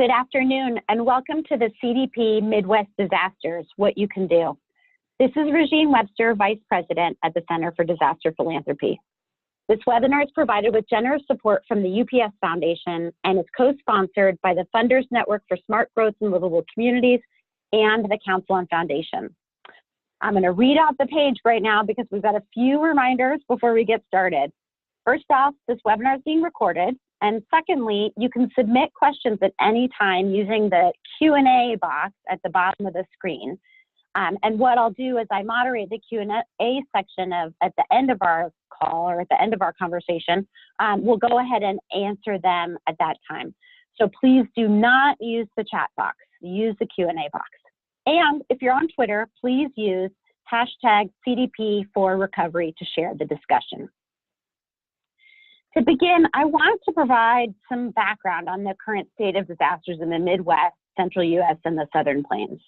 Good afternoon, and welcome to the CDP Midwest Disasters, What You Can Do. This is Regine Webster, Vice President at the Center for Disaster Philanthropy. This webinar is provided with generous support from the UPS Foundation and is co-sponsored by the Funders Network for Smart Growth in Livable Communities and the Council on Foundation. I'm going to read off the page right now because we've got a few reminders before we get started. First off, this webinar is being recorded. And secondly, you can submit questions at any time using the Q&A box at the bottom of the screen. And what I'll do is I moderate the Q&A section at the end of our call or at the end of our conversation. We'll go ahead and answer them at that time. So please do not use the chat box, use the Q&A box. And if you're on Twitter, please use hashtag CDP4Recovery to share the discussion. To begin, I want to provide some background on the current state of disasters in the Midwest, Central U.S., and the Southern Plains.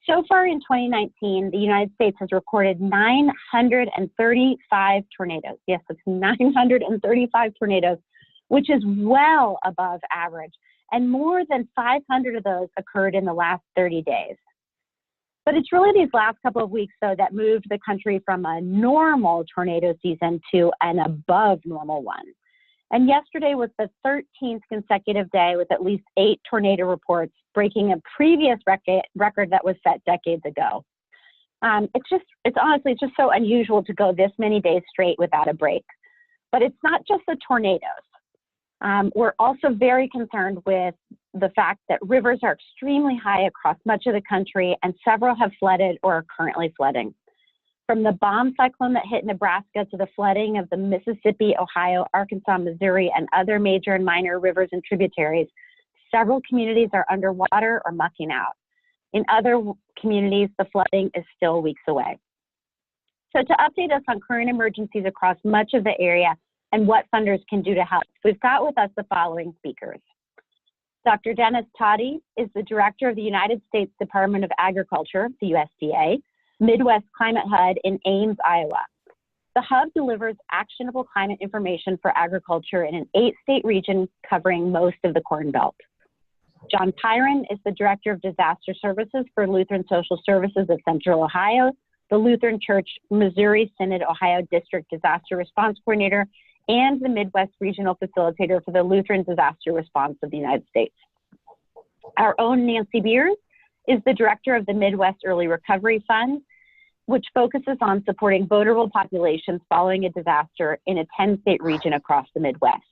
So far in 2019, the United States has recorded 935 tornadoes. Yes, it's 935 tornadoes, which is well above average. And more than 500 of those occurred in the last 30 days. But it's really these last couple of weeks, though, that moved the country from a normal tornado season to an above normal one. And yesterday was the 13th consecutive day with at least 8 tornado reports, breaking a previous record that was set decades ago. It's honestly just so unusual to go this many days straight without a break. But it's not just the tornadoes. We're also very concerned with the fact that rivers are extremely high across much of the country, and several have flooded or are currently flooding. From the bomb cyclone that hit Nebraska to the flooding of the Mississippi, Ohio, Arkansas, Missouri, and other major and minor rivers and tributaries, several communities are underwater or mucking out. In other communities, the flooding is still weeks away. So to update us on current emergencies across much of the area and what funders can do to help, we've got with us the following speakers. Dr. Dennis Todey is the director of the United States Department of Agriculture, the USDA, Midwest Climate Hub in Ames, Iowa. The hub delivers actionable climate information for agriculture in an 8-state region covering most of the Corn Belt. John Pyron is the director of disaster services for Lutheran Social Services of Central Ohio, the Lutheran Church Missouri Synod Ohio District Disaster Response Coordinator, and the Midwest Regional Facilitator for the Lutheran Disaster Response of the United States. Our own Nancy Beers is the director of the Midwest Early Recovery Fund, which focuses on supporting vulnerable populations following a disaster in a 10-state region across the Midwest.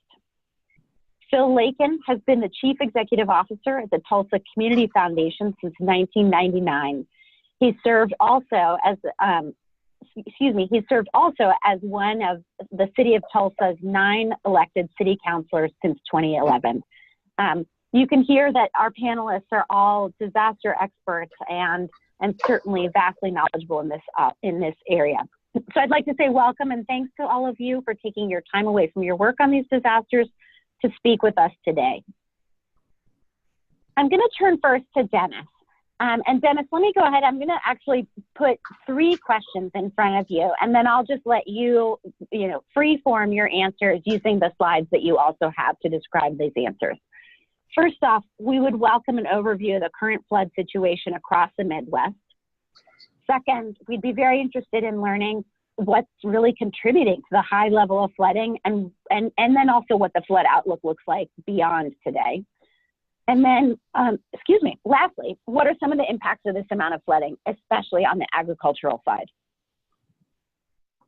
Phil Lakin has been the chief executive officer at the Tulsa Community Foundation since 1999. He served also as one of the city of Tulsa's 9 elected city councilors since 2011. You can hear that our panelists are all disaster experts and certainly vastly knowledgeable in this area. So I'd like to say welcome and thanks to all of you for taking your time away from your work on these disasters to speak with us today. I'm going to turn first to Dennis. And Dennis, let me go ahead. I'm going to actually put 3 questions in front of you, and then I'll just let you, free form your answers using the slides that you also have to describe these answers. First off, we would welcome an overview of the current flood situation across the Midwest. Second, we'd be very interested in learning what's really contributing to the high level of flooding and then also what the flood outlook looks like beyond today. And then, lastly, what are some of the impacts of this amount of flooding, especially on the agricultural side?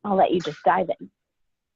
I'll let you just dive in.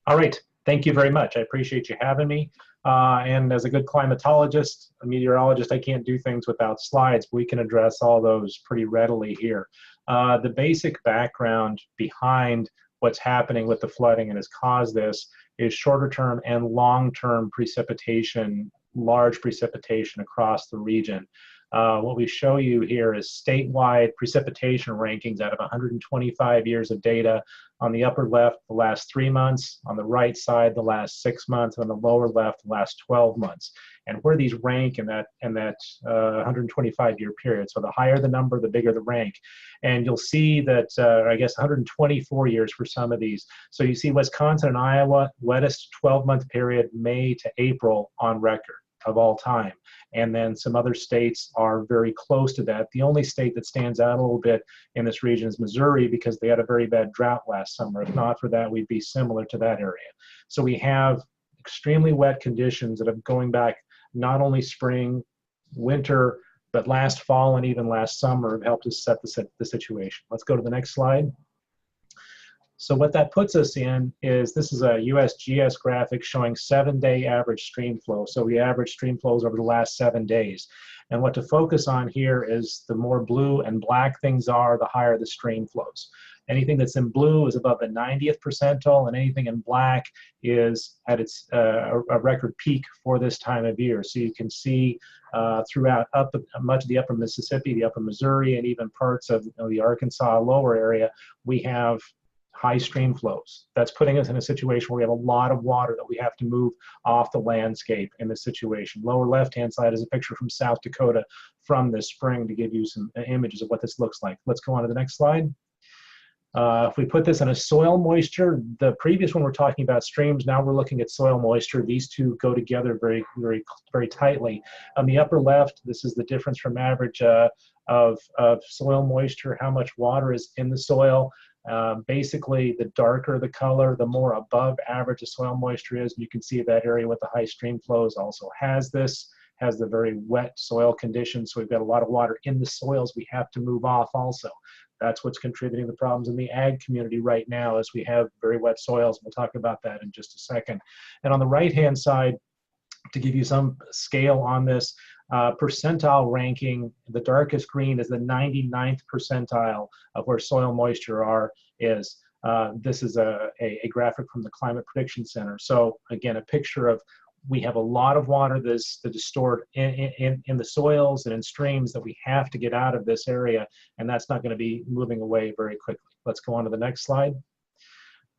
All right. Thank you very much. I appreciate you having me. And as a good climatologist, a meteorologist, I can't do things without slides. We can address all those pretty readily here. The basic background behind what's happening with the flooding and has caused this is shorter term and long-term precipitation, large precipitation across the region. What we show you here is statewide precipitation rankings out of 125 years of data. On the upper left, the last 3 months, on the right side, the last 6 months, and on the lower left, the last 12 months. And where these rank in that 125-year period. So the higher the number, the bigger the rank. And you'll see that, I guess, 124 years for some of these. So you see Wisconsin and Iowa, wettest 12-month period, May to April on record. of all time. And then some other states are very close to that. The only state that stands out a little bit in this region is Missouri, because they had a very bad drought last summer. If not for that, we'd be similar to that area. So we have extremely wet conditions that are going back not only spring, winter, but last fall and even last summer have helped us set the situation. Let's go to the next slide. So what that puts us in is, this is a USGS graphic showing 7-day average stream flow. So we average stream flows over the last 7 days. And what to focus on here is the more blue and black things are, the higher the stream flows. Anything that's in blue is above the 90th percentile, and anything in black is at its a record peak for this time of year. So you can see throughout much of the upper Mississippi, the upper Missouri, and even parts of the Arkansas lower area, we have high stream flows. That's putting us in a situation where we have a lot of water that we have to move off the landscape in this situation. Lower left-hand side is a picture from South Dakota from this spring to give you some images of what this looks like. Let's go on to the next slide. If we put this in a soil moisture, the previous one we're talking about streams, now we're looking at soil moisture. These two go together very, very, very tightly. On the upper left, this is the difference from average of soil moisture, how much water is in the soil. Basically, the darker the color, the more above average the soil moisture is. You can see that area with the high stream flows also has the very wet soil conditions. So we've got a lot of water in the soils we have to move off also. That's what's contributing to the problems in the ag community right now, as we have very wet soils. We'll talk about that in just a second. And on the right-hand side, to give you some scale on this, percentile ranking, the darkest green is the 99th percentile of where soil moisture is. This is a graphic from the Climate Prediction Center. So again, a picture of, we have a lot of water that is stored in the soils and in streams that we have to get out of this area, and that's not going to be moving away very quickly. Let's go on to the next slide.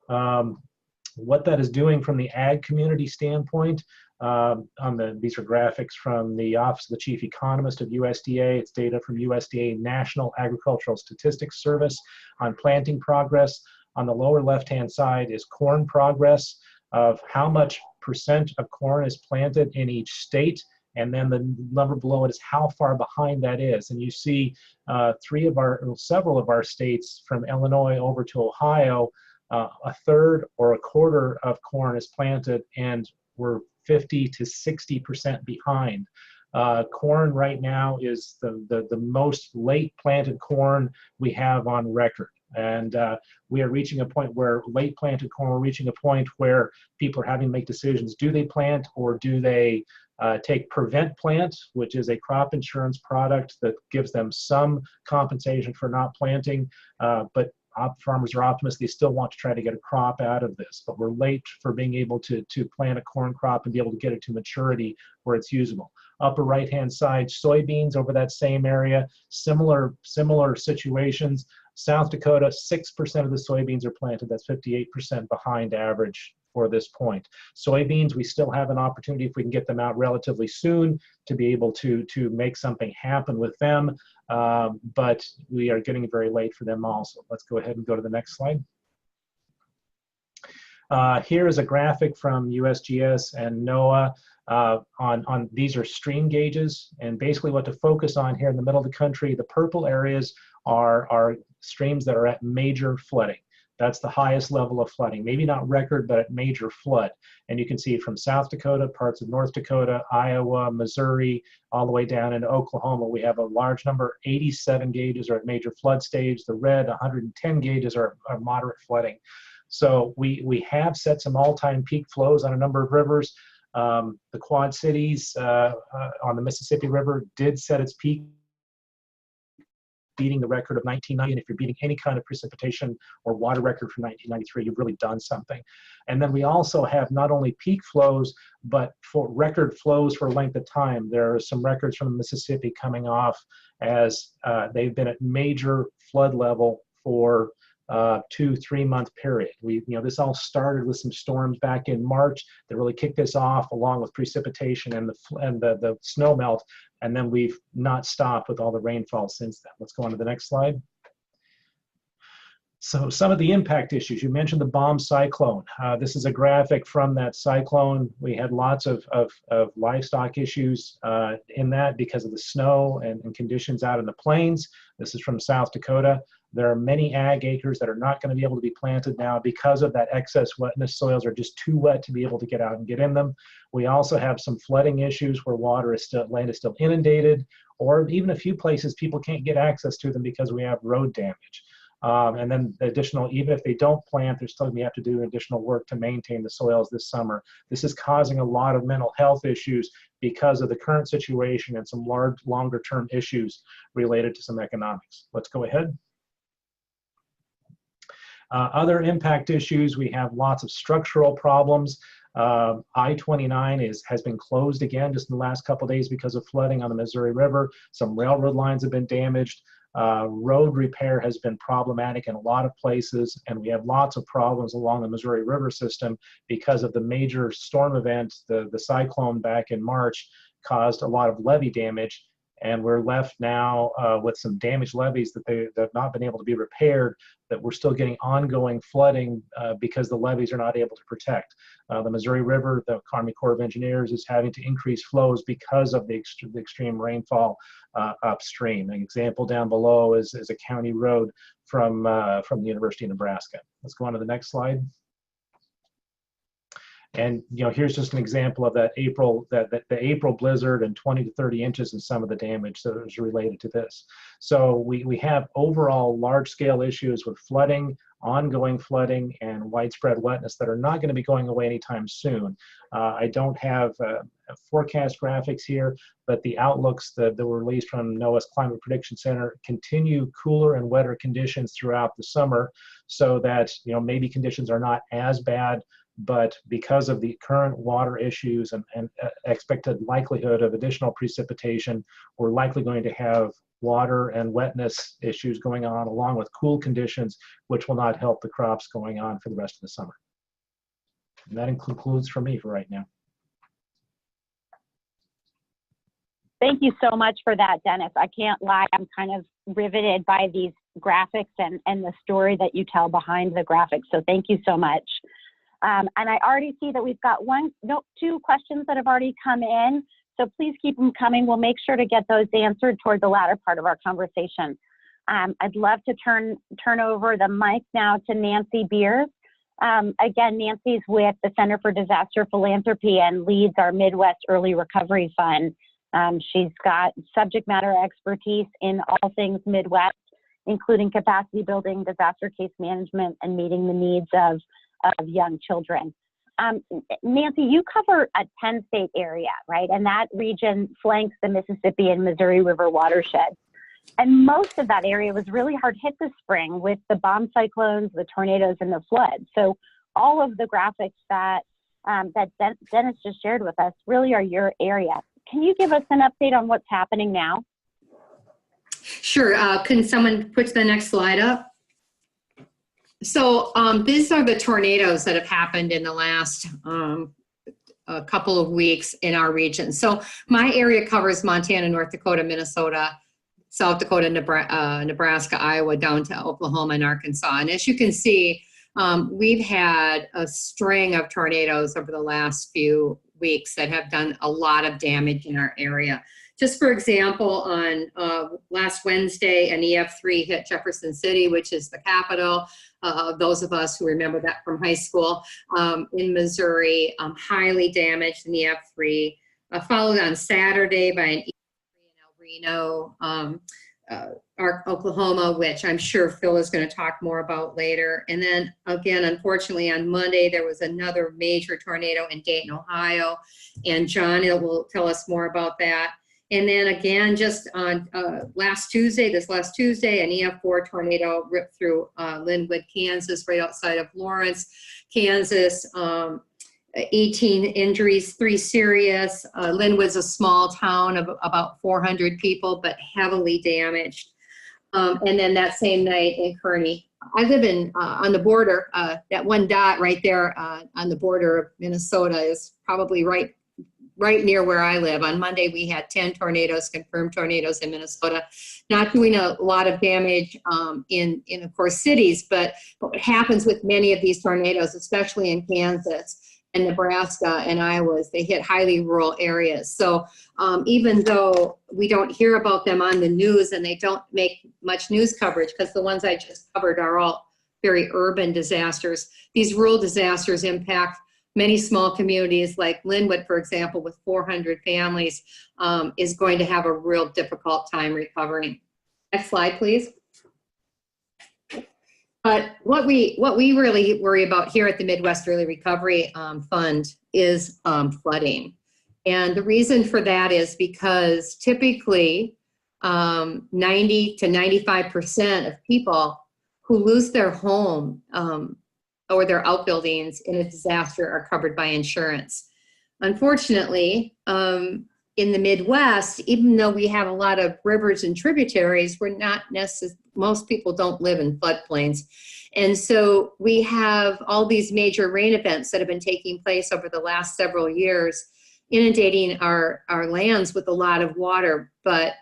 What that is doing from the ag community standpoint, these are graphics from the Office of the Chief Economist of USDA. It's data from USDA National Agricultural Statistics Service on planting progress. On the lower left-hand side is corn progress, of how much percent of corn is planted in each state, and then the number below it is how far behind that is. And you see several of our states, from Illinois over to Ohio, a third or a quarter of corn is planted, and we're 50 to 60% behind. Corn right now is the most late planted corn we have on record. And we are reaching a point where late planted corn, we're reaching a point where people are having to make decisions. Do they plant, or do they take prevent plant, which is a crop insurance product that gives them some compensation for not planting, but farmers are optimists. They still want to try to get a crop out of this, but we're late for being able to plant a corn crop and be able to get it to maturity where it's usable. Upper right-hand side, soybeans over that same area, similar situations. South Dakota, 6% of the soybeans are planted. That's 58% behind average for this point. Soybeans, we still have an opportunity, if we can get them out relatively soon, to be able to make something happen with them, but we are getting very late for them also. Let's go ahead and go to the next slide. Here is a graphic from USGS and NOAA on these are stream gauges, and basically what to focus on here in the middle of the country, the purple areas are streams that are at major flooding. That's the highest level of flooding, maybe not record, but at major flood. And you can see from South Dakota, parts of North Dakota, Iowa, Missouri, all the way down into Oklahoma, we have a large number. 87 gauges are at major flood stage. The red, 110 gauges are moderate flooding. So we have set some all-time peak flows on a number of rivers. The Quad Cities on the Mississippi River did set its peak, beating the record of 1990. And if you're beating any kind of precipitation or water record from 1993, you've really done something. And then we also have not only peak flows, but for record flows for length of time. There are some records from Mississippi coming off as they've been at major flood level for 2-3 month period. This all started with some storms back in March that really kicked this off, along with precipitation and the snow melt, and then we've not stopped with all the rainfall since then. Let's go on to the next slide. So some of the impact issues, you mentioned the bomb cyclone. This is a graphic from that cyclone. We had lots of livestock issues in that because of the snow and conditions out in the plains. This is from South Dakota. There are many ag acres that are not going to be able to be planted now because of that excess wetness. Soils are just too wet to be able to get out and get in them. We also have some flooding issues where land is still inundated, or even a few places people can't get access to them because we have road damage. And then additional, even if they don't plant, they're still going to have to do additional work to maintain the soils this summer. This is causing a lot of mental health issues because of the current situation and some longer term issues related to some economics. Let's go ahead. Other impact issues, we have lots of structural problems. I-29 has been closed again just in the last couple of days because of flooding on the Missouri River. Some railroad lines have been damaged. Road repair has been problematic in a lot of places, and we have lots of problems along the Missouri River system because of the major storm event. The cyclone back in March caused a lot of levee damage, and we're left now with some damaged levees that have not been able to be repaired, that we're still getting ongoing flooding because the levees are not able to protect. The Missouri River, the Army Corps of Engineers is having to increase flows because of the extreme rainfall upstream. An example down below is a county road from the University of Nebraska. Let's go on to the next slide. And here's just an example of that the April blizzard and 20 to 30 inches in some of the damage that is related to this. So we have overall large-scale issues with flooding, ongoing flooding, and widespread wetness that are not going to be going away anytime soon. I don't have forecast graphics here, but the outlooks that were released from NOAA's Climate Prediction Center continue cooler and wetter conditions throughout the summer, so that maybe conditions are not as bad. But because of the current water issues and expected likelihood of additional precipitation, we're likely going to have water and wetness issues going on along with cool conditions, which will not help the crops going on for the rest of the summer. And that concludes for me for right now. Thank you so much for that, Dennis. I can't lie, I'm kind of riveted by these graphics and the story that you tell behind the graphics. So thank you so much. And I already see that we've got two questions that have already come in. So please keep them coming. We'll make sure to get those answered toward the latter part of our conversation. I'd love to turn over the mic now to Nancy Beers. Again, Nancy's with the Center for Disaster Philanthropy and leads our Midwest Early Recovery Fund. She's got subject matter expertise in all things Midwest, including capacity building, disaster case management, and meeting the needs of young children. Nancy, you cover a 10-state area, right? And that region flanks the Mississippi and Missouri River watershed. And most of that area was really hard hit this spring with the bomb cyclones, the tornadoes, and the floods. So all of the graphics that Dennis just shared with us really are your area. Can you give us an update on what's happening now? Sure. Can someone put the next slide up? So these are the tornadoes that have happened in the last a couple of weeks in our region. So my area covers Montana, North Dakota, Minnesota, South Dakota, Nebraska, Iowa, down to Oklahoma and Arkansas. And as you can see, we've had a string of tornadoes over the last few weeks that have done a lot of damage in our area. Just for example, on last Wednesday, an EF3 hit Jefferson City, which is the capital. Those of us who remember that from high school, in Missouri, highly damaged in EF3. Followed on Saturday by an EF3 in El Reno, Oklahoma, which I'm sure Phil is going to talk more about later. And then again, unfortunately, on Monday, there was another major tornado in Dayton, Ohio. And John will tell us more about that. And then again, just on last Tuesday, an EF4 tornado ripped through Linwood, Kansas, right outside of Lawrence, Kansas. 18 injuries, 3 serious. Linwood's a small town of about 400 people, but heavily damaged. And then that same night in Kearney. I live on the border. That one dot right there on the border of Minnesota is probably right right near where I live. On Monday, we had 10 tornadoes, confirmed tornadoes in Minnesota, not doing a lot of damage in of course, cities, but what happens with many of these tornadoes, especially in Kansas and Nebraska and Iowa, is they hit highly rural areas. So even though we don't hear about them on the news and they don't make much news coverage, because the ones I just covered are all very urban disasters, these rural disasters impact many small communities like Linwood, for example, with 400 families, is going to have a real difficult time recovering. Next slide, please. But what we really worry about here at the Midwest Early Recovery Fund is flooding. And the reason for that is because typically 90 to 95% of people who lose their home or their outbuildings in a disaster are covered by insurance. Unfortunately, in the Midwest, even though we have a lot of rivers and tributaries, we're not necessarily, most people don't live in floodplains. And so we have all these major rain events that have been taking place over the last several years, inundating our lands with a lot of water, but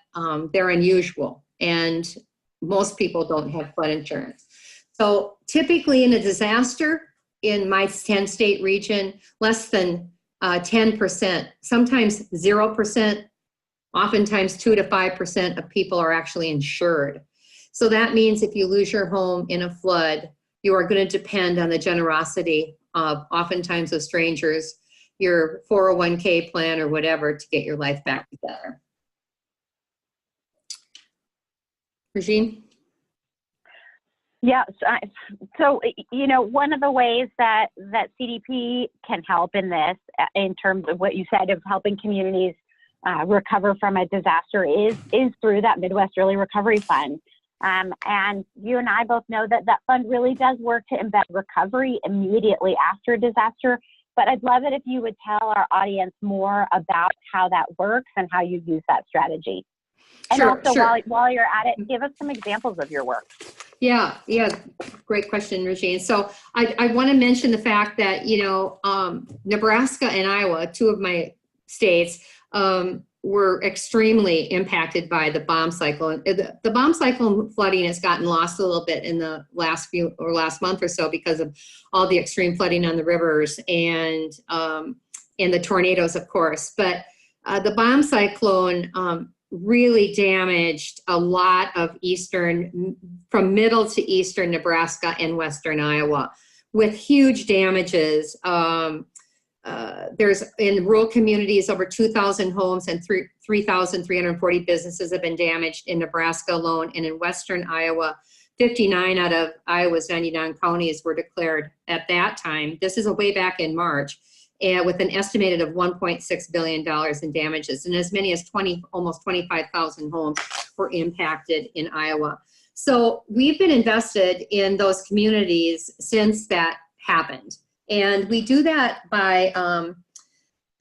they're unusual. And most people don't have flood insurance. So typically in a disaster in my 10-state region, less than 10%, sometimes 0%, oftentimes 2 to 5% of people are actually insured. So that means if you lose your home in a flood, you are going to depend on the generosity of oftentimes of strangers, your 401k plan or whatever, to get your life back together. Regine? Yeah, so you know, one of the ways that CDP can help in this, in terms of what you said of helping communities recover from a disaster, is through that Midwest Early Recovery Fund. And you and I both know that fund really does work to embed recovery immediately after a disaster. But I'd love it if you would tell our audience more about how that works and how you use that strategy. And sure, also, sure. while you're at it, give us some examples of your work. Yeah, great question, Regine. So I want to mention the fact that, you know, Nebraska and Iowa, two of my states, were extremely impacted by the bomb cyclone. The bomb cyclone flooding has gotten lost a little bit in the last month or so because of all the extreme flooding on the rivers and the tornadoes, of course. But the bomb cyclone really damaged a lot of from middle to eastern Nebraska and western Iowa, with huge damages. There's in rural communities over 2,000 homes and 3,340 businesses have been damaged in Nebraska alone. And in western Iowa, 59 out of Iowa's 99 counties were declared at that time. This is way back in March, with an estimated of $1.6 billion in damages. And as many as almost 25,000 homes were impacted in Iowa. So we've been invested in those communities since that happened. And we do that by,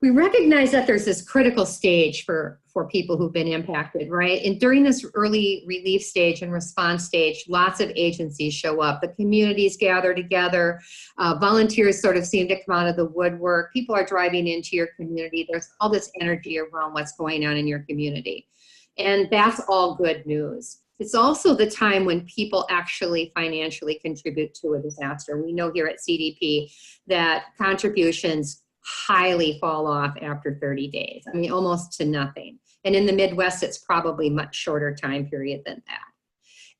we recognize that there's this critical stage for people who've been impacted, right? And during this early relief stage and response stage, lots of agencies show up. The communities gather together. Volunteers sort of seem to come out of the woodwork. People are driving into your community. There's all this energy around what's going on in your community. And that's all good news. It's also the time when people actually financially contribute to a disaster. We know here at CDP that contributions highly fall off after 30 days. I mean, almost to nothing. And in the Midwest, it's probably much shorter time period than that.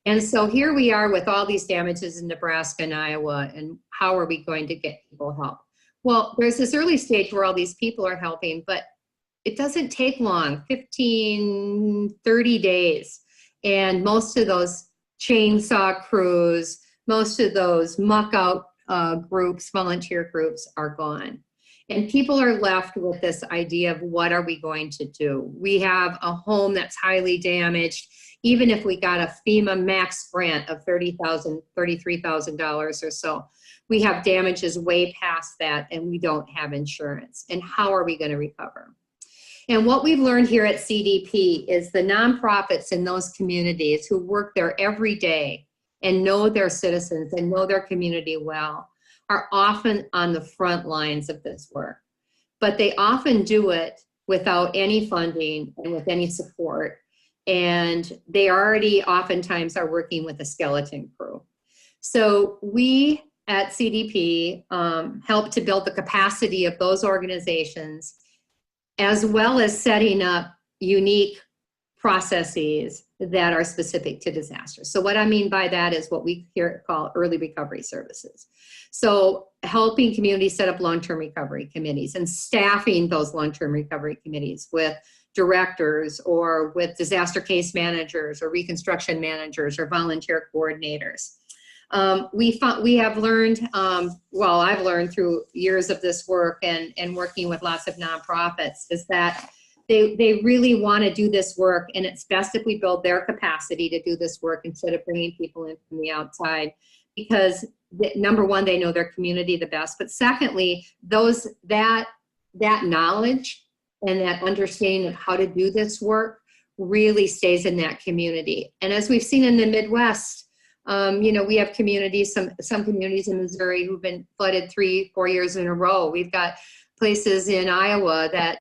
And so here we are with all these damages in Nebraska and Iowa, and how are we going to get people help? Well, there's this early stage where all these people are helping, but it doesn't take long, 15, 30 days. And most of those chainsaw crews, most of those muck out groups, volunteer groups are gone. And people are left with this idea of what are we going to do? We have a home that's highly damaged. Even if we got a FEMA max grant of $33,000 or so, we have damages way past that and we don't have insurance. And how are we going to recover? And what we've learned here at CDP is the nonprofits in those communities who work there every day and know their citizens and know their community well are often on the front lines of this work. but they often do it without any funding and with any support. And they already oftentimes are working with a skeleton crew. So we at CDP help to build the capacity of those organizations, as well as setting up unique processes that are specific to disasters. So what I mean by that is what we here call early recovery services. So helping communities set up long-term recovery committees and staffing those long-term recovery committees with directors or with disaster case managers or reconstruction managers or volunteer coordinators. We have learned, well, I've learned through years of this work and working with lots of nonprofits, is that they really want to do this work, and it's best if we build their capacity to do this work instead of bringing people in from the outside, because number one, they know their community the best, but secondly, that knowledge and that understanding of how to do this work really stays in that community. And as we've seen in the Midwest, we have communities, some communities in Missouri who've been flooded 3-4 years in a row. We've got places in Iowa that,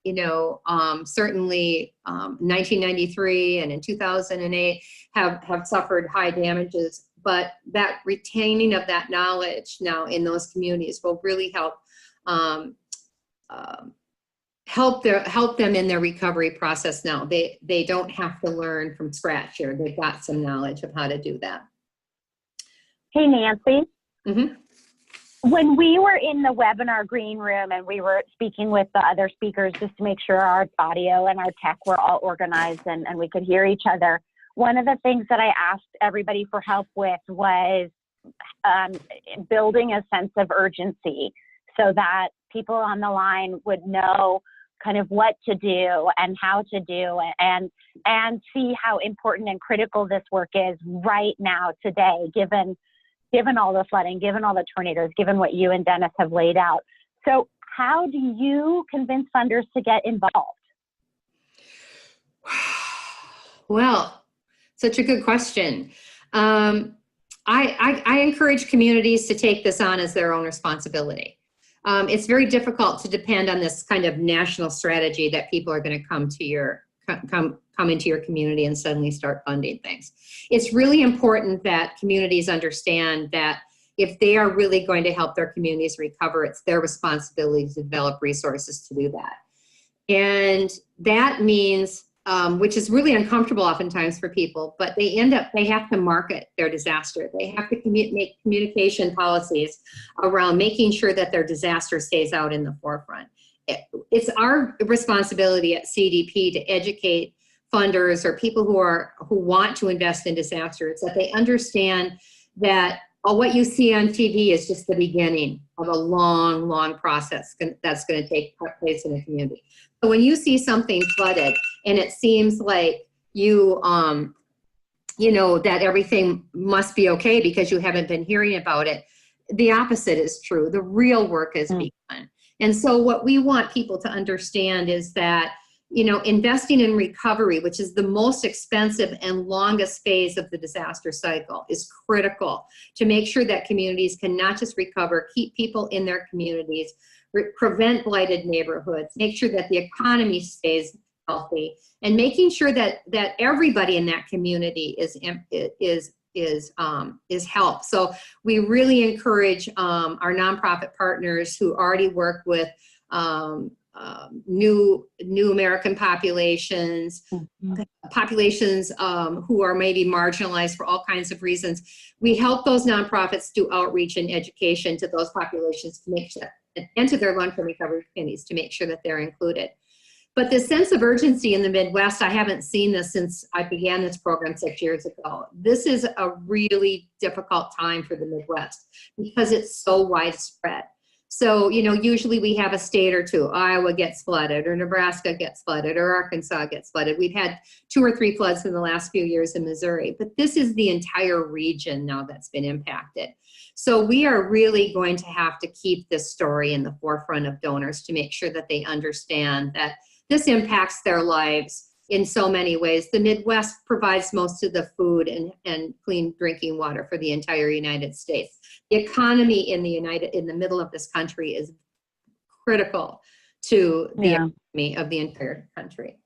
certainly 1993 and in 2008 have suffered high damages, but that retaining of that knowledge now in those communities will really help them in their recovery process now. They don't have to learn from scratch here. They've got some knowledge of how to do that. Hey, Nancy. Mm-hmm. When we were in the webinar green room and we were speaking with the other speakers just to make sure our audio and our tech were all organized and we could hear each other, one of the things that I asked everybody for help with was building a sense of urgency so that people on the line would know kind of what to do and how to do and see how important and critical this work is right now today, given all the flooding, given all the tornadoes, given what you and Dennis have laid out. So how do you convince funders to get involved? Well, such a good question. I encourage communities to take this on as their own responsibility. It's very difficult to depend on this kind of national strategy that people are going to come into your community and suddenly start funding things. It's really important that communities understand that if they are really going to help their communities recover, it's their responsibility to develop resources to do that. And that means, which is really uncomfortable oftentimes for people, but they have to market their disaster. They have to make communication policies around making sure that their disaster stays out in the forefront. It's our responsibility at CDP to educate funders or people who want to invest in disasters, that they understand that what you see on TV is just the beginning of a long, long process that's going to take place in a community. So when you see something flooded and it seems like that everything must be okay because you haven't been hearing about it, the opposite is true. The real work has begun. And so what we want people to understand is that, investing in recovery, which is the most expensive and longest phase of the disaster cycle, is critical to make sure that communities can not just recover, keep people in their communities, prevent blighted neighborhoods, make sure that the economy stays healthy, and making sure that everybody in that community is helped. So we really encourage our nonprofit partners who already work with new American populations, populations who are maybe marginalized for all kinds of reasons. We help those nonprofits do outreach and education to those populations to make sure, and to their long-term recovery committees to make sure that they're included. But the sense of urgency in the Midwest, I haven't seen this since I began this program 6 years ago. This is a really difficult time for the Midwest because it's so widespread. So, usually we have a state or two. Iowa gets flooded, or Nebraska gets flooded, or Arkansas gets flooded. We've had 2 or 3 floods in the last few years in Missouri, but this is the entire region now that's been impacted. So we are really going to have to keep this story in the forefront of donors to make sure that they understand that this impacts their lives in so many ways. The Midwest provides most of the food and clean drinking water for the entire United States. The economy in the middle of this country is critical to the Yeah. economy of the entire country.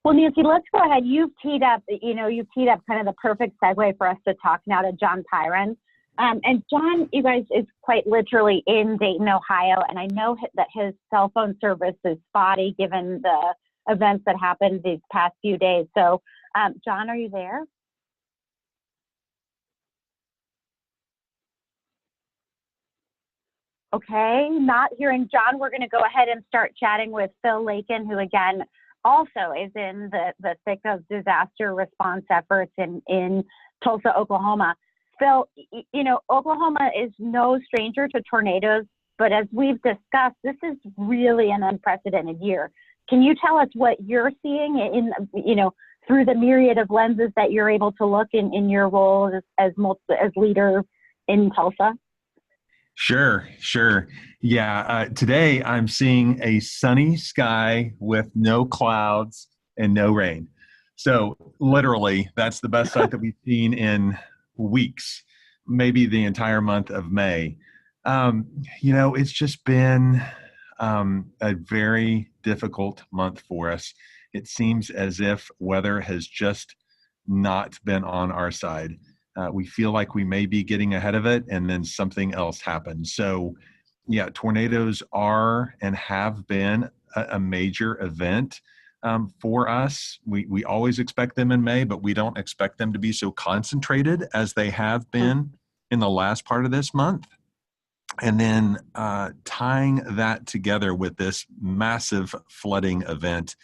Well, Nancy, let's go ahead. You've teed up kind of the perfect segue for us to talk now to John Pyron. And John, you guys, is quite literally in Dayton, Ohio, and I know that his cell phone service is spotty given the events that happened these past few days. So, John, are you there? Okay, not hearing John. We're going to go ahead and start chatting with Phil Lakin, who again also is in the thick of disaster response efforts in Tulsa, Oklahoma. Phil, you know, Oklahoma is no stranger to tornadoes, but as we've discussed, this is really an unprecedented year. Can you tell us what you're seeing in, you know, through the myriad of lenses that you're able to look in your role as leader in Tulsa? Sure. Yeah, today I'm seeing a sunny sky with no clouds and no rain. So literally, that's the best sight that we've seen in weeks, maybe the entire month of May. You know, it's just been a very difficult month for us. It seems as if weather has just not been on our side. We feel like we may be getting ahead of it, and then something else happens. So, yeah, tornadoes are and have been a major event for us. We always expect them in May, but we don't expect them to be so concentrated as they have been in the last part of this month. And then tying that together with this massive flooding event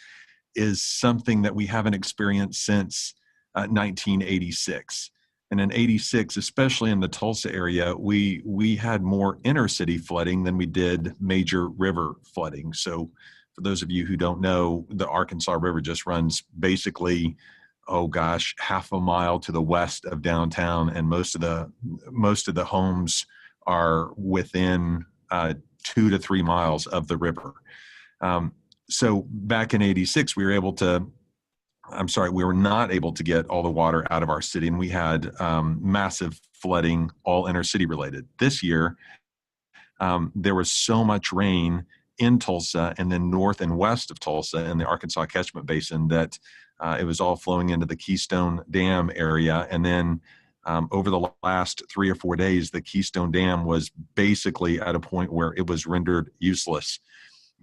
is something that we haven't experienced since 1986. And in 86, especially in the Tulsa area, we had more inner city flooding than we did major river flooding. So for those of you who don't know, the Arkansas River just runs basically, half a mile to the west of downtown, and most of the homes are within 2 to 3 miles of the river. So back in 86, we were not able to get all the water out of our city, and we had massive flooding, all inner city related. This year, there was so much rain in Tulsa and then north and west of Tulsa in the Arkansas catchment basin that it was all flowing into the Keystone Dam area. And then over the last 3 or 4 days, the Keystone Dam was basically at a point where it was rendered useless,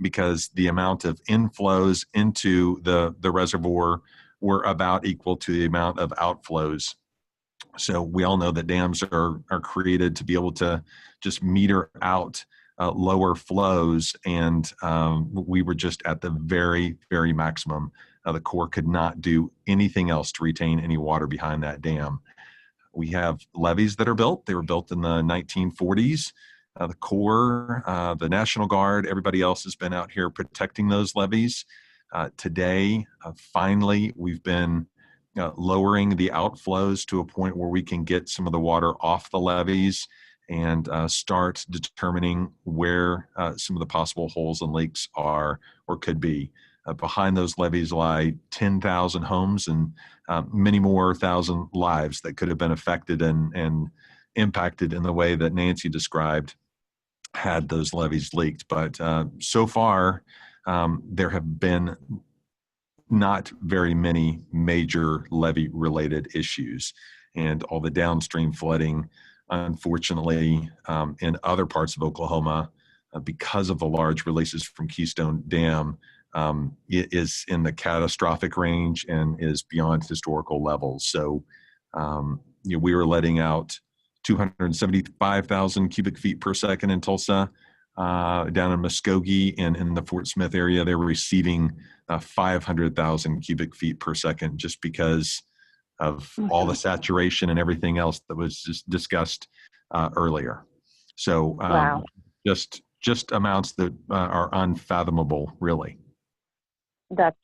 because the amount of inflows into the reservoir were about equal to the amount of outflows. So we all know that dams are created to be able to just meter out lower flows, and we were just at the very, very maximum. The Corps could not do anything else to retain any water behind that dam. We have levees that are built. They were built in the 1940s. The Corps, the National Guard, everybody else has been out here protecting those levees. Today, finally, we've been lowering the outflows to a point where we can get some of the water off the levees and start determining where some of the possible holes and leaks are or could be. Behind those levees lie 10,000 homes and many more thousand lives that could have been affected and impacted in the way that Nancy described had those levees leaked. But so far, there have been not very many major levee-related issues. And all the downstream flooding, unfortunately, in other parts of Oklahoma, because of the large releases from Keystone Dam, it is in the catastrophic range and is beyond historical levels. So we were letting out 275,000 cubic feet per second in Tulsa. Down in Muskogee and in the Fort Smith area, they were receiving 500,000 cubic feet per second just because of all the saturation and everything else that was just discussed earlier. So Wow. just amounts that are unfathomable, really. That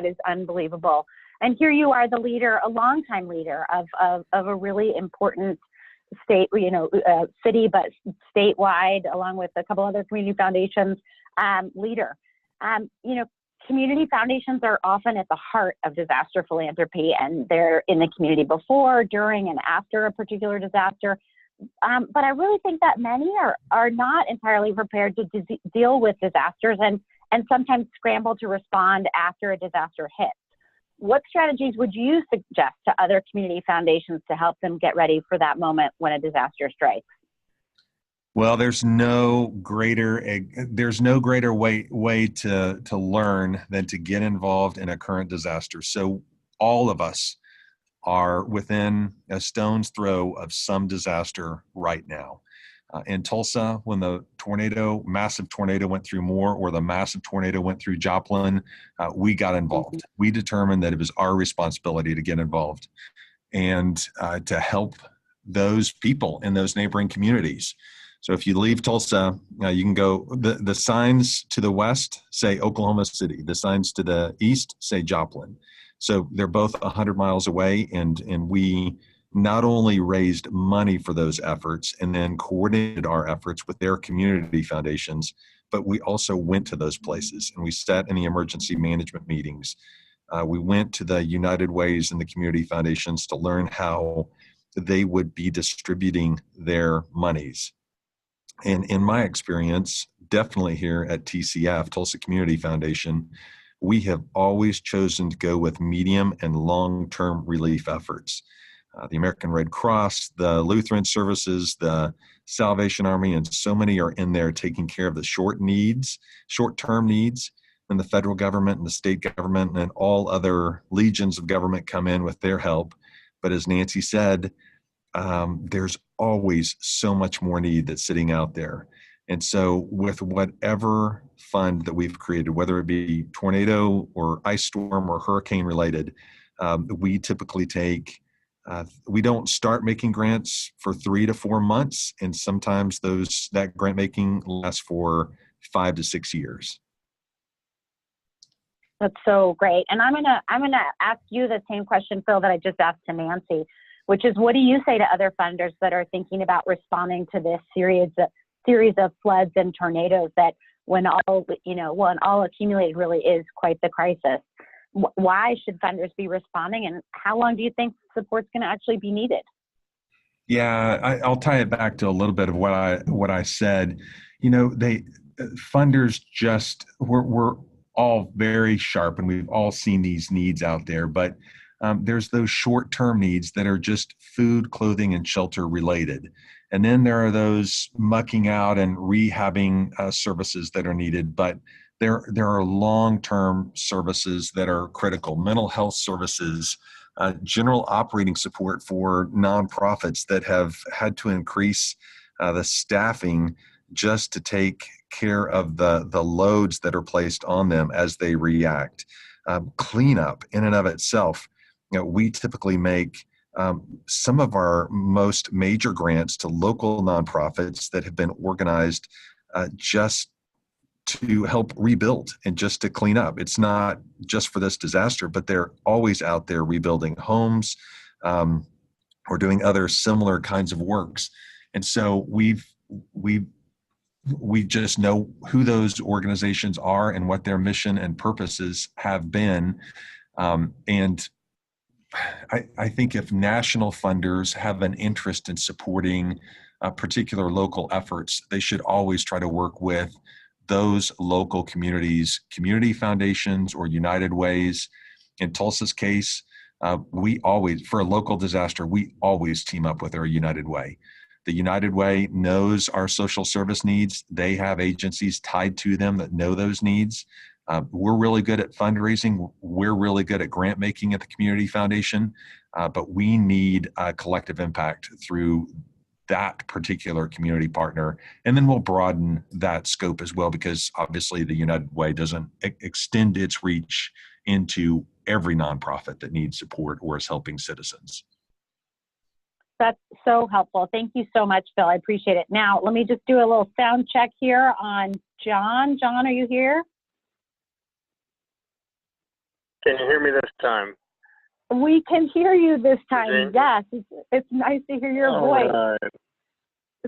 is unbelievable. And here you are, the leader, a longtime leader of a really important state, city, but statewide, along with a couple other community foundations, leader. Community foundations are often at the heart of disaster philanthropy, and they're in the community before, during, and after a particular disaster. but I really think that many are not entirely prepared to deal with disasters and sometimes scramble to respond after a disaster hits. What strategies would you suggest to other community foundations to help them get ready for that moment when a disaster strikes? Well, there's no greater way to learn than to get involved in a current disaster. So all of us are within a stone's throw of some disaster right now. In Tulsa, when the massive tornado went through Moore, or the massive tornado went through Joplin, we got involved. We determined that it was our responsibility to get involved and to help those people in those neighboring communities. So if you leave Tulsa, you can go, the signs to the west say Oklahoma City. The signs to the east say Joplin. So they're both 100 miles away, and we not only raised money for those efforts and then coordinated our efforts with their community foundations, but we also went to those places and we sat in the emergency management meetings. We went to the United Ways and the community foundations to learn how they would be distributing their monies. And in my experience, definitely here at TCF, Tulsa Community Foundation, we have always chosen to go with medium and long-term relief efforts. The American Red Cross, the Lutheran services, the Salvation Army, and so many are in there taking care of the short-term needs, and the federal government and the state government and all other legions of government come in with their help. But as Nancy said, there's always so much more need that's sitting out there. And so with whatever fund that we've created, whether it be tornado or ice storm or hurricane related, we typically we don't start making grants for 3 to 4 months, and sometimes that grant making lasts for 5 to 6 years. That's so great. And I'm gonna ask you the same question, Phil, that I just asked to Nancy, which is, what do you say to other funders that are thinking about responding to this series of floods and tornadoes that, when all accumulated, really is quite the crisis? Why should funders be responding, and how long do you think support's going to actually be needed? Yeah, I'll tie it back to a little bit of what I said. Funders we're all very sharp, and we've all seen these needs out there, but there's those short-term needs that are just food, clothing, and shelter related. And then there are those mucking out and rehabbing services that are needed, but there are long-term services that are critical, mental health services, general operating support for nonprofits that have had to increase the staffing just to take care of the loads that are placed on them as they react. Cleanup in and of itself. We typically make some of our most major grants to local nonprofits that have been organized just to help rebuild and just to clean up. It's not just for this disaster, but they're always out there rebuilding homes or doing other similar kinds of works. And so we just know who those organizations are and what their mission and purposes have been. And I think if national funders have an interest in supporting particular local efforts, they should always try to work with those local communities, community foundations, or United Ways. In Tulsa's case, for a local disaster, we always team up with our United Way. The United Way knows our social service needs. They have agencies tied to them that know those needs. We're really good at fundraising. We're really good at grant making at the Community Foundation, but we need a collective impact through that particular community partner. And then we'll broaden that scope as well, because obviously the United Way doesn't extend its reach into every nonprofit that needs support or is helping citizens. That's so helpful. Thank you so much, Phil. I appreciate it. Now, let me just do a little sound check here on John. John, are you here? Can you hear me this time? We can hear you this time. Regine? Yes, it's nice to hear your voice. Right.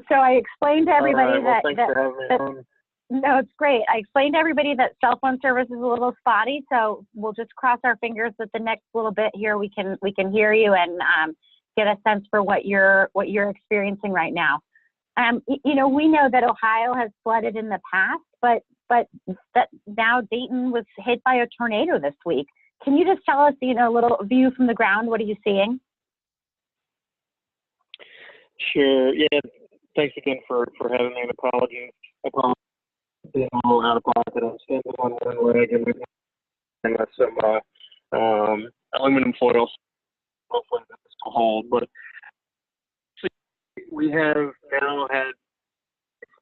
So I explained to everybody Well, that, thanks for having me on. no, it's great. I explained to everybody that cell phone service is a little spotty, so we'll just cross our fingers that the next little bit here we can hear you, and get a sense for what you're experiencing right now. You know, we know that Ohio has flooded in the past, but that now Dayton was hit by a tornado this week. Can you just tell us, you know, a little view from the ground? What are you seeing? Sure. Yeah. Thanks again for having me. And apologies. Being a little out of pocket. I'm standing on one leg and with some aluminum foil. Hopefully this will hold. But we have now had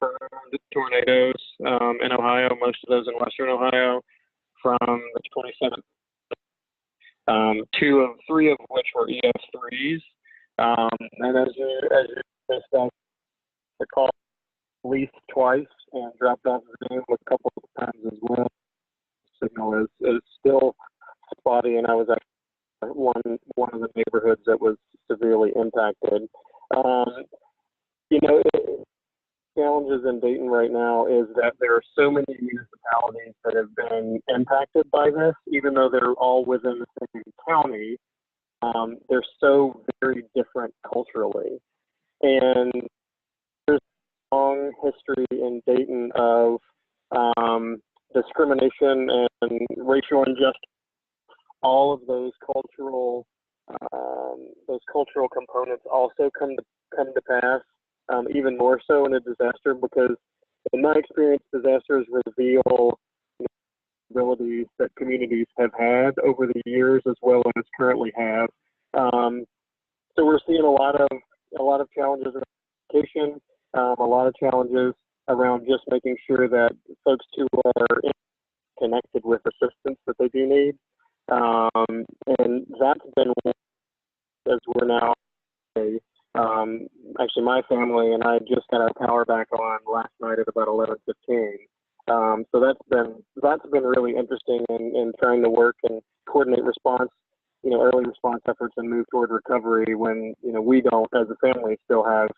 confirmed tornadoes in Ohio. Most of those in western Ohio from the 27th. 3 of which were EF3s. And as you missed out, the call at least twice and dropped off Zoom a couple of times as well. Signal is still spotty, and I was actually one of the neighborhoods that was severely impacted. You know, challenges in Dayton right now is that there are so many municipalities that have been impacted by this, even though they're all within the same county. They're so very different culturally. And there's a long history in Dayton of discrimination and racial injustice. All of those cultural components also come to pass, even more so in a disaster, because in my experience, disasters reveal abilities that communities have had over the years as well as currently have. So we're seeing a lot of challenges in education, a lot of challenges around just making sure that folks who are connected with assistance that they do need. And that's been, as we're now, actually my family and I just got our power back on last night at about 11:15. So that's been really interesting in trying to work and coordinate response, you know, early response efforts and move toward recovery when, you know, we don't as a family still have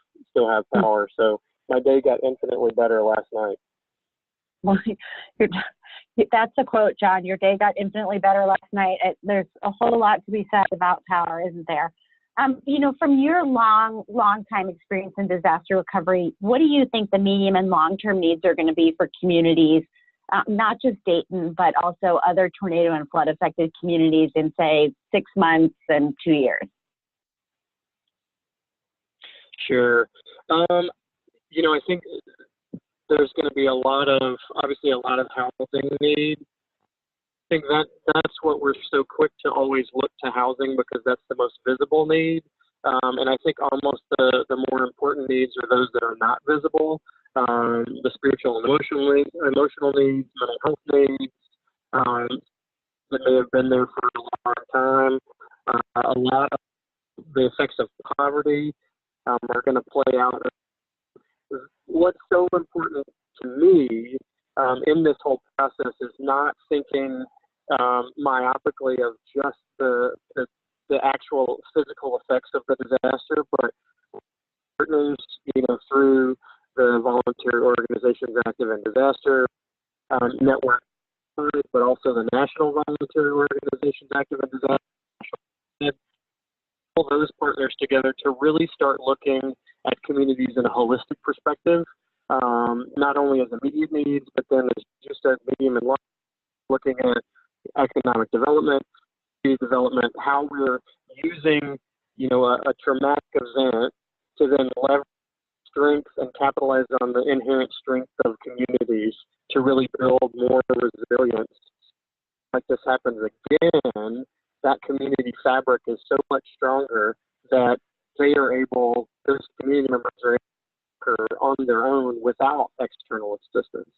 power. So my day got infinitely better last night. Well, that's a quote, John. Your day got infinitely better last night. There's a whole lot to be said about power, isn't there? You know, from your long time experience in disaster recovery, what do you think the medium and long-term needs are going to be for communities, not just Dayton, but also other tornado and flood affected communities in, say, 6 months and 2 years? Sure. You know, I think there's going to be obviously a lot of housing need. I think that's what we're so quick to always look to housing because that's the most visible need. And I think almost the more important needs are those that are not visible. The spiritual and emotional needs, mental health needs, that may have been there for a long time. A lot of the effects of poverty are going to play out. What's so important to me in this whole process is not thinking myopically of just the actual physical effects of the disaster, but partners, you know, through the volunteer organizations active in disaster network, but also the national volunteer organizations active in disaster. All those partners together to really start looking at communities in a holistic perspective, not only as immediate needs, but then as just as medium and long, looking at economic development, how we're using, you know, a traumatic event to then leverage strength and capitalize on the inherent strength of communities to really build more resilience. Like this happens again, that community fabric is so much stronger that those community members are able to occur on their own without external assistance.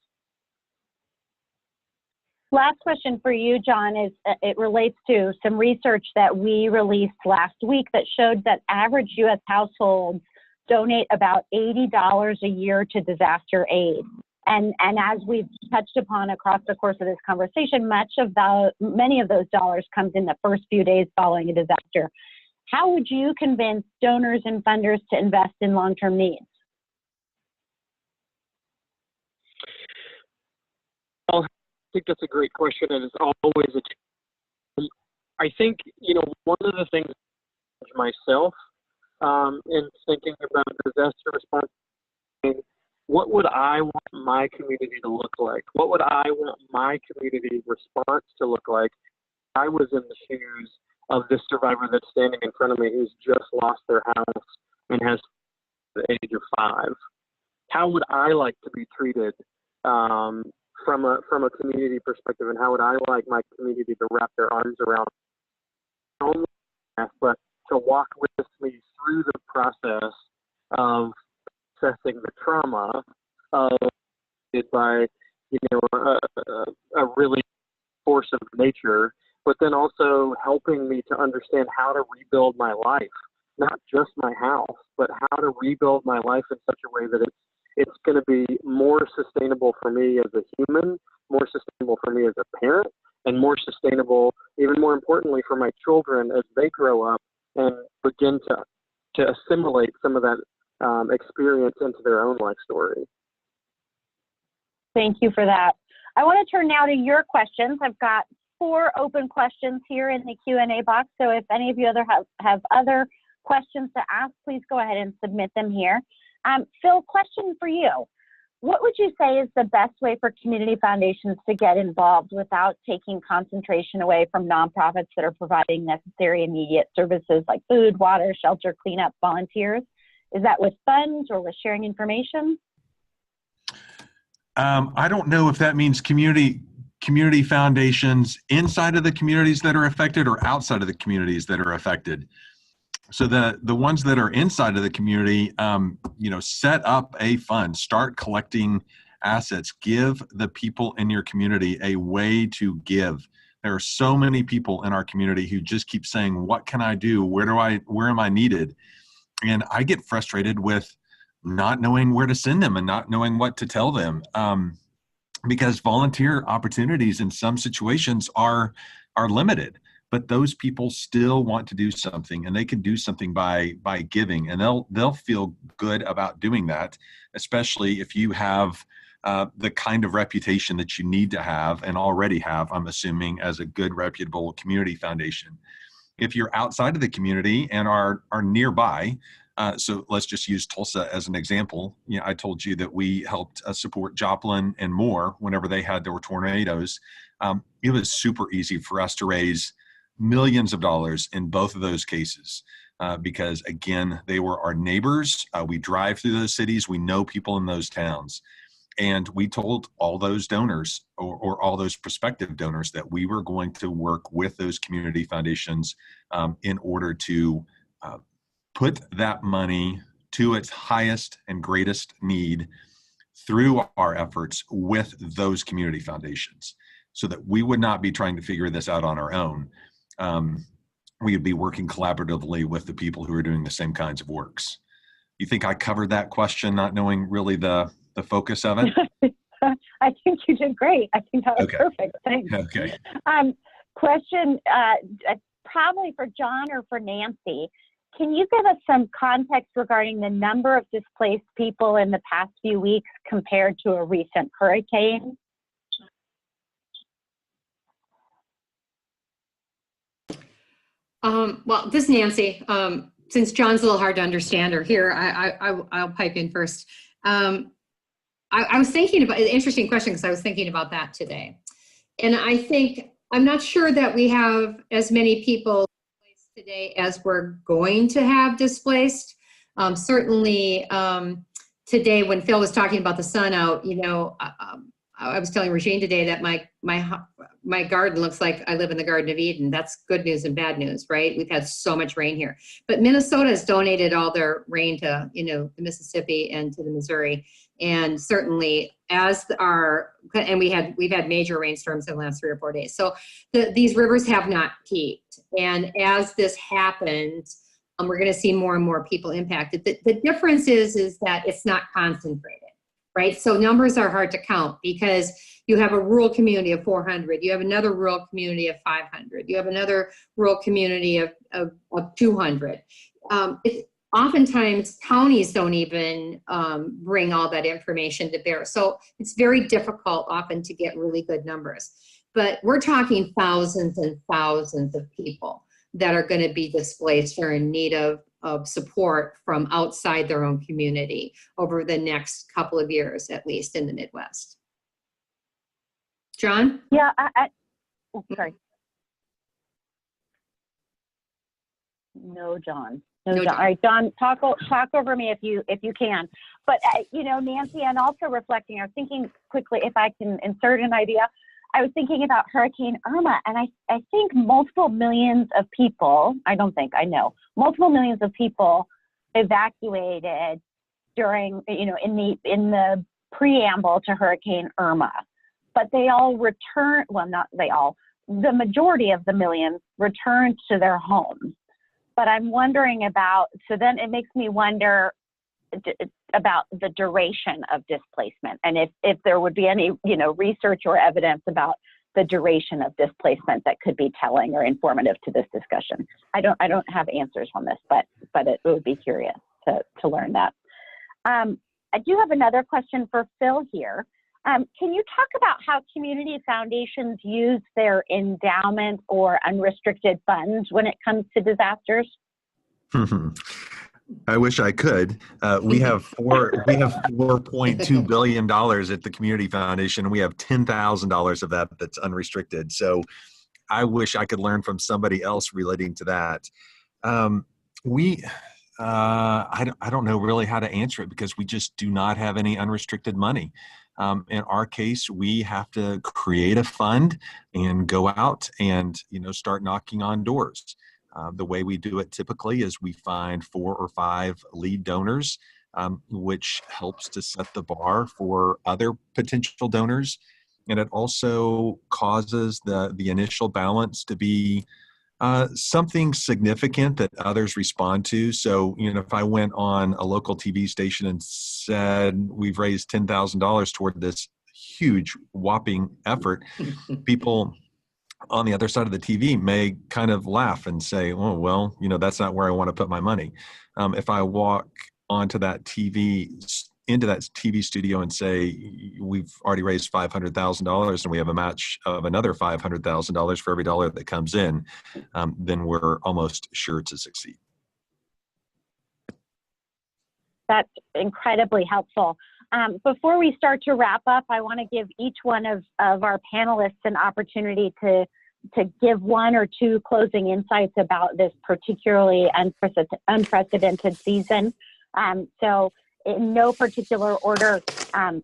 Last question for you, John, is it relates to some research that we released last week that showed that average U.S. households donate about $80 a year to disaster aid. And as we've touched upon across the course of this conversation, many of those dollars comes in the first few days following a disaster. How would you convince donors and funders to invest in long-term needs? I think that's a great question, and it's always I think, you know, one of the things myself in thinking about disaster response. What would I want my community to look like? What would I want my community response to look like? I was in the shoes of this survivor that's standing in front of me who's just lost their house and has the age of 5. How would I like to be treated from a community perspective, and how would I like my community to wrap their arms around not only that, but to walk with me through the process of assessing the trauma by a really force of nature, but then also helping me to understand how to rebuild my life, not just my house, but how to rebuild my life in such a way that it's going to be more sustainable for me as a human, more sustainable for me as a parent, and more sustainable, even more importantly, for my children as they grow up and begin to assimilate some of that experience into their own life story. Thank you for that. I want to turn now to your questions. I've got 4 open questions here in the Q&A box. So if any of you have other questions to ask, please go ahead and submit them here. Phil, question for you. What would you say is the best way for community foundations to get involved without taking concentration away from nonprofits that are providing necessary immediate services like food, water, shelter, cleanup, volunteers? Is that with funds or with sharing information? I don't know if that means community foundations inside of the communities that are affected or outside of the communities that are affected. So the ones that are inside of the community, set up a fund, start collecting assets, give the people in your community a way to give. There are so many people in our community who just keep saying, what can I do? Where am I needed? And I get frustrated with not knowing where to send them and not knowing what to tell them. Because volunteer opportunities in some situations are limited, but those people still want to do something, and they can do something by giving, and they'll feel good about doing that, especially if you have the kind of reputation that you need to have and already have, I'm assuming, as a good, reputable community foundation. If you're outside of the community and are nearby, so let's just use Tulsa as an example. I told you that we helped support Joplin and Moore whenever they had their tornadoes. It was super easy for us to raise millions of dollars in both of those cases because, again, they were our neighbors. We drive through those cities. We know people in those towns. And we told all those donors or all those prospective donors that we were going to work with those community foundations in order to put that money to its highest and greatest need through our efforts with those community foundations, so that we would not be trying to figure this out on our own. We would be working collaboratively with the people who are doing the same kinds of works. You think I covered that question, not knowing really the focus of it? I think you did great. I think that was Okay. perfect. Thanks. Okay. Question probably for John or for Nancy. Can you give us some context regarding the number of displaced people in the past few weeks compared to a recent hurricane? Well, this is Nancy. Since John's a little hard to understand or hear, I'll pipe in first. I was thinking about an interesting question because I was thinking about that today. And I think, I'm not sure that we have as many people displaced today as we're going to have displaced. Certainly today when Phil was talking about the sun out, I was telling Regine today that my garden looks like I live in the Garden of Eden. That's good news and bad news, right? We've had so much rain here. But Minnesota has donated all their rain to, the Mississippi and to the Missouri. And certainly we've had major rainstorms in the last 3 or 4 days. So these rivers have not peaked. And as this happens, we're going to see more and more people impacted. The difference is that it's not concentrated. Right? So numbers are hard to count because you have a rural community of 400, you have another rural community of 500, you have another rural community of 200. Oftentimes counties don't even bring all that information to bear. So it's very difficult often to get really good numbers. But we're talking thousands and thousands of people that are going to be displaced or in need of of support from outside their own community over the next couple of years, at least in the Midwest. John? Yeah, oh, sorry. No, John. No, John. All right, John, talk over me if you can. But you know, Nancy, and also reflecting, I was thinking quickly if I can insert an idea. I was thinking about Hurricane Irma, and I think multiple millions of people. I know multiple millions of people evacuated during, you know, in the preamble to Hurricane Irma, but they all returned. Well, not they all. The majority of the millions returned to their homes. But I'm wondering about, so then it makes me wonder about the duration of displacement, and if there would be any, you know, research or evidence about the duration of displacement that could be telling or informative to this discussion. I don't have answers on this, but it would be curious to learn that. I do have another question for Phil here. Can you talk about how community foundations use their endowment or unrestricted funds when it comes to disasters? I wish I could. We have $4.2 billion at the Community Foundation, and we have $10,000 of that that's unrestricted. So I wish I could learn from somebody else relating to that. I don't know really how to answer it because we just do not have any unrestricted money. In our case, we have to create a fund and go out and, you know, start knocking on doors. The way we do it typically is we find 4 or 5 lead donors, which helps to set the bar for other potential donors. And it also causes the initial balance to be something significant that others respond to. So, you know, if I went on a local TV station and said, we've raised $10,000 toward this huge whopping effort, people on the other side of the TV may kind of laugh and say, oh, well, you know, that's not where I want to put my money. If I walk into that TV studio and say, we've already raised $500,000 and we have a match of another $500,000 for every dollar that comes in, then we're almost sure to succeed. That's incredibly helpful. Before we start to wrap up, I want to give each one of our panelists an opportunity to give 1 or 2 closing insights about this particularly unprecedented season. So in no particular order,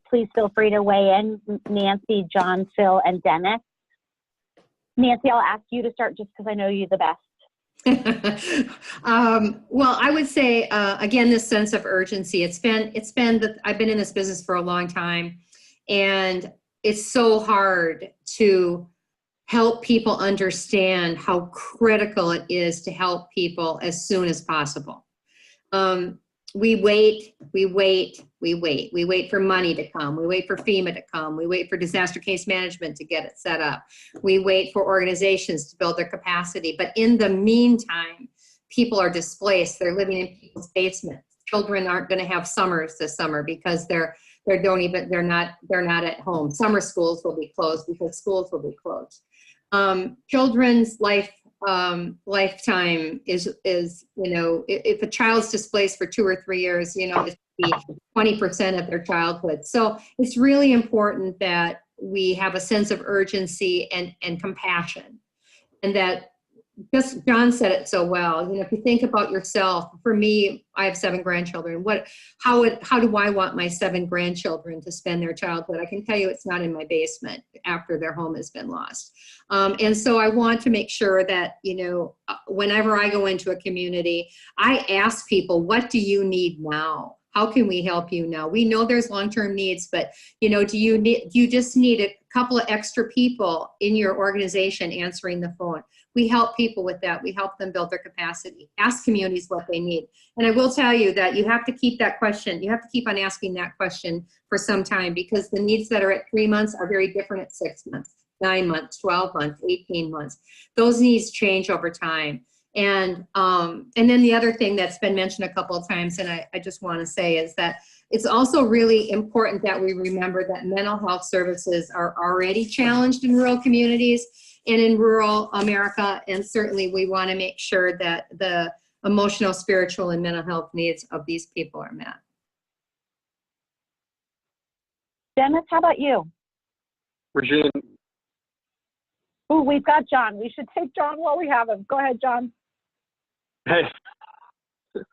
please feel free to weigh in, Nancy, John, Phil, and Dennis. Nancy, I'll ask you to start just because I know you the best. Well, I would say, again, this sense of urgency, I've been in this business for a long time, and it's so hard to help people understand how critical it is to help people as soon as possible. We wait for money to come. We wait for FEMA to come. We wait for disaster case management to get it set up. We wait for organizations to build their capacity. But in the meantime, people are displaced. They're living in people's basements. Children aren't going to have summers this summer because they're not at home. Summer schools will be closed because schools will be closed. Children's lifetime is, you know, if a child's displaced for 2 or 3 years, you know, it's 20% of their childhood. So it's really important that we have a sense of urgency and compassion, and that, just John said it so well. You know, if you think about yourself, for me, I have 7 grandchildren. How do I want my 7 grandchildren to spend their childhood? I can tell you it's not in my basement after their home has been lost. And so I want to make sure that, you know, whenever I go into a community, I ask people, what do you need now? How can we help you now? We know there's long-term needs, but, you know, do you just need a couple of extra people in your organization answering the phone? We help people with that. We help them build their capacity. Ask communities what they need. And I will tell you that you have to keep that question. You have to keep on asking that question for some time, because the needs that are at 3 months are very different at 6 months, 9 months, 12 months, 18 months. Those needs change over time. And then the other thing that's been mentioned a couple of times, and I just want to say, is that it's also really important that we remember that mental health services are already challenged in rural communities and in rural America. And certainly we want to make sure that the emotional, spiritual, and mental health needs of these people are met. Dennis, how about you? Regine, Oh, we've got John. We should take John while we have him. Go ahead, John. hey, to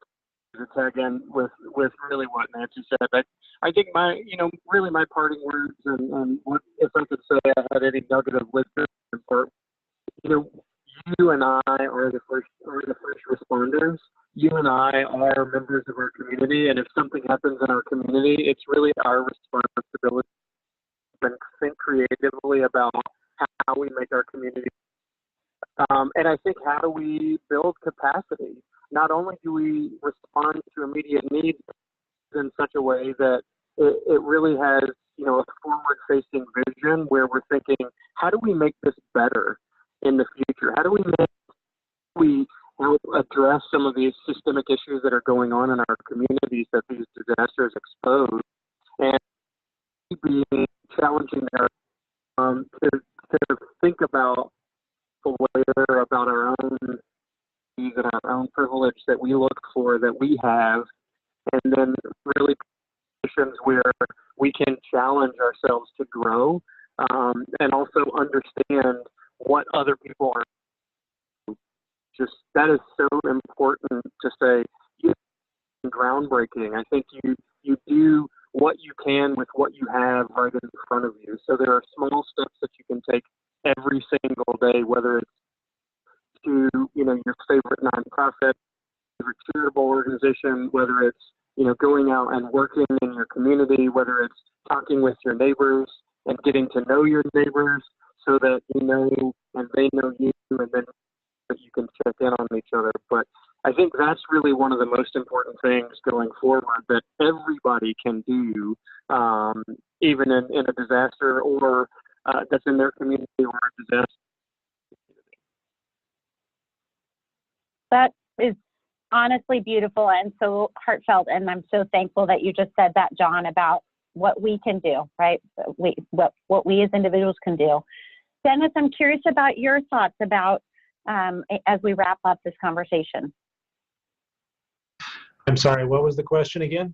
tag in with really what Nancy said. I think really my parting words and what, if I could say I had any nugget of wisdom, or, you and I are the first responders. You and I are members of our community, and if something happens in our community, it's really our responsibility to think creatively about how we make our community. And I think, how do we build capacity? Not only do we respond to immediate needs in such a way that it really has, a forward-facing vision where we're thinking, how do we make this better in the future? How do we help address some of these systemic issues that are going on in our communities that these disasters expose, and be challenging there to think about about our own needs and our own privilege that we look for, that we have, and then really positions where we can challenge ourselves to grow, and also understand what other people are. Just that is so important to say. Groundbreaking. I think you do what you can with what you have right in front of you. So there are small steps that you can take every single day, whether it's to your favorite nonprofit, your charitable organization, whether it's going out and working in your community, whether it's talking with your neighbors and getting to know your neighbors so that you know and they know you, and then that you can check in on each other. But I think that's really one of the most important things going forward that everybody can do, even in a disaster or that's in their community or a disaster. That is honestly beautiful and so heartfelt, and I'm so thankful that you just said that, John, about what we can do, right? What we as individuals can do. Dennis, I'm curious about your thoughts about as we wrap up this conversation. I'm sorry, what was the question again?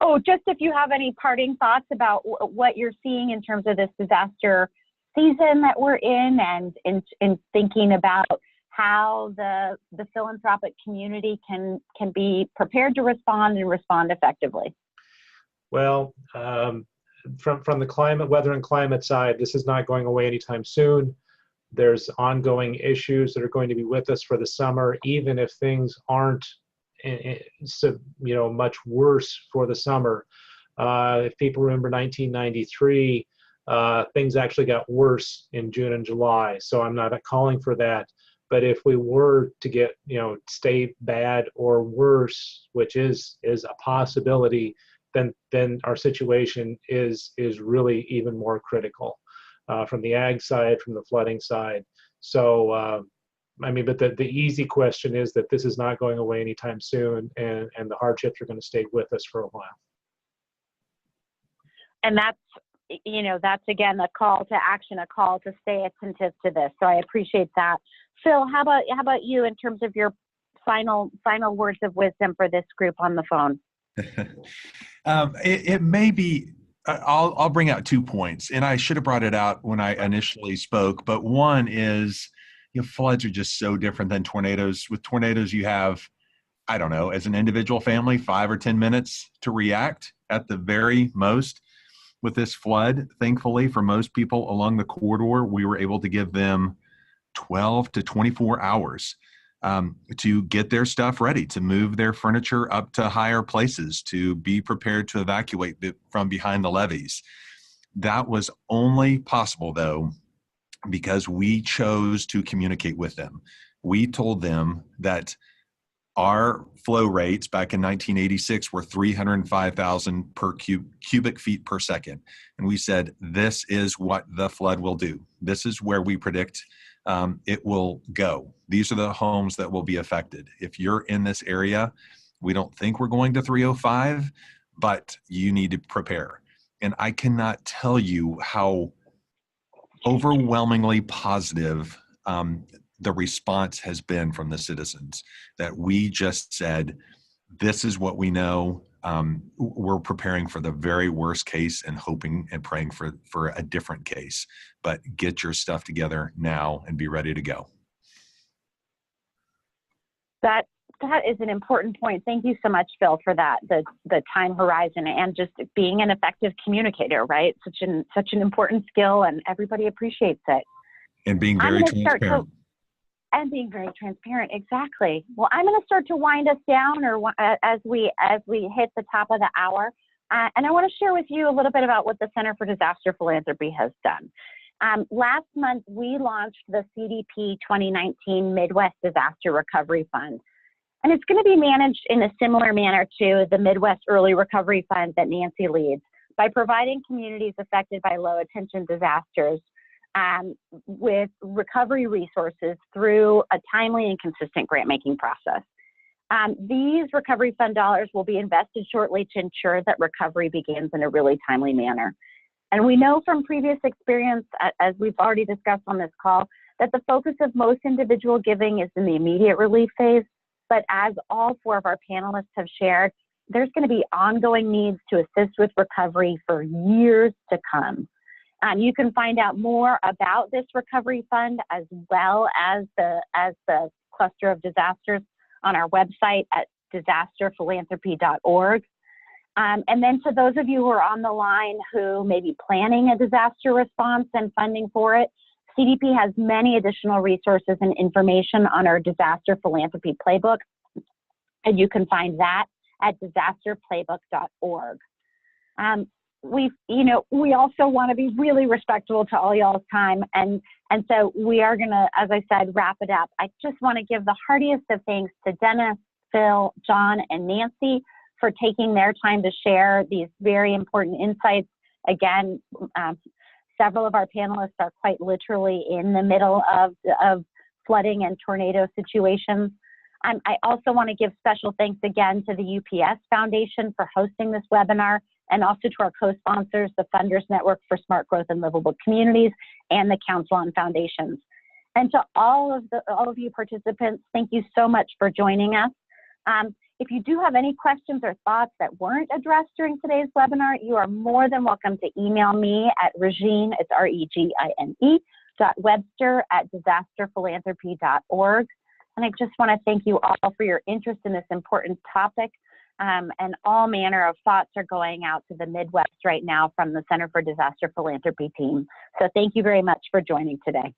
Oh, just if you have any parting thoughts about what you're seeing in terms of this disaster season that we're in, and in thinking about how the philanthropic community can be prepared to respond and respond effectively. Well, from the weather and climate side, this is not going away anytime soon. There's ongoing issues that are going to be with us for the summer, even if things aren't much worse for the summer. If people remember 1993, things actually got worse in June and July. So I'm not calling for that. But if we were to get, stay bad or worse, which is a possibility, then our situation is really even more critical from the ag side, from the flooding side. So, but the easy question is that this is not going away anytime soon, and the hardships are going to stay with us for a while. And that's again a call to action, a call to stay attentive to this. So I appreciate that. Phil, how about you in terms of your final words of wisdom for this group on the phone? It may be. I'll bring out 2 points, and I should have brought it out when I initially spoke. But one is, floods are just so different than tornadoes. With tornadoes, you have, I don't know, as an individual family, 5 or 10 minutes to react at the very most. With this flood, thankfully, for most people along the corridor, we were able to give them 12 to 24 hours to get their stuff ready, to move their furniture up to higher places, to be prepared to evacuate from behind the levees. That was only possible, though, because we chose to communicate with them. We told them that our flow rates back in 1986 were 305,000 per cubic feet per second. And we said, this is what the flood will do. This is where we predict it will go. These are the homes that will be affected. If you're in this area, we don't think we're going to 305, but you need to prepare. And I cannot tell you how overwhelmingly positive the response has been from the citizens, that we just said, this is what we know. We're preparing for the very worst case and hoping and praying for a different case, but get your stuff together now and be ready to go. That is an important point. Thank you so much, Phil, for that, the time horizon and just being an effective communicator, right? Such an important skill, and everybody appreciates it. And being very transparent. And being very transparent, exactly. Well, I'm going to start to wind us down, or as we hit the top of the hour, and I want to share with you a little bit about what the Center for Disaster Philanthropy has done. Last month, we launched the CDP 2019 Midwest Disaster Recovery Fund, and it's going to be managed in a similar manner to the Midwest Early Recovery Fund that Nancy leads, by providing communities affected by low-attention disasters with recovery resources through a timely and consistent grant-making process. These recovery fund dollars will be invested shortly to ensure that recovery begins in a really timely manner. And we know from previous experience, as we've already discussed on this call, that the focus of most individual giving is in the immediate relief phase. But as all four of our panelists have shared, there's going to be ongoing needs to assist with recovery for years to come. You can find out more about this recovery fund as well as the cluster of disasters on our website at disasterphilanthropy.org. And then to those of you who are on the line who may be planning a disaster response and funding for it, CDP has many additional resources and information on our disaster philanthropy playbook, and you can find that at disasterplaybook.org. We also want to be really respectful to all y'all's time, and so we are going to, as I said, wrap it up. I just want to give the heartiest of thanks to Dennis, Phil, John, and Nancy for taking their time to share these very important insights. Again, several of our panelists are quite literally in the middle of flooding and tornado situations. I also want to give special thanks again to the UPS Foundation for hosting this webinar, and also to our co-sponsors, the Funders Network for Smart Growth and Livable Communities, and the Council on Foundations. And to all of you participants, thank you so much for joining us. If you do have any questions or thoughts that weren't addressed during today's webinar, you are more than welcome to email me at Regine, it's REGINE, .webster@disasterphilanthropy.org. And I just want to thank you all for your interest in this important topic. And all manner of thoughts are going out to the Midwest right now from the Center for Disaster Philanthropy team. So thank you very much for joining today.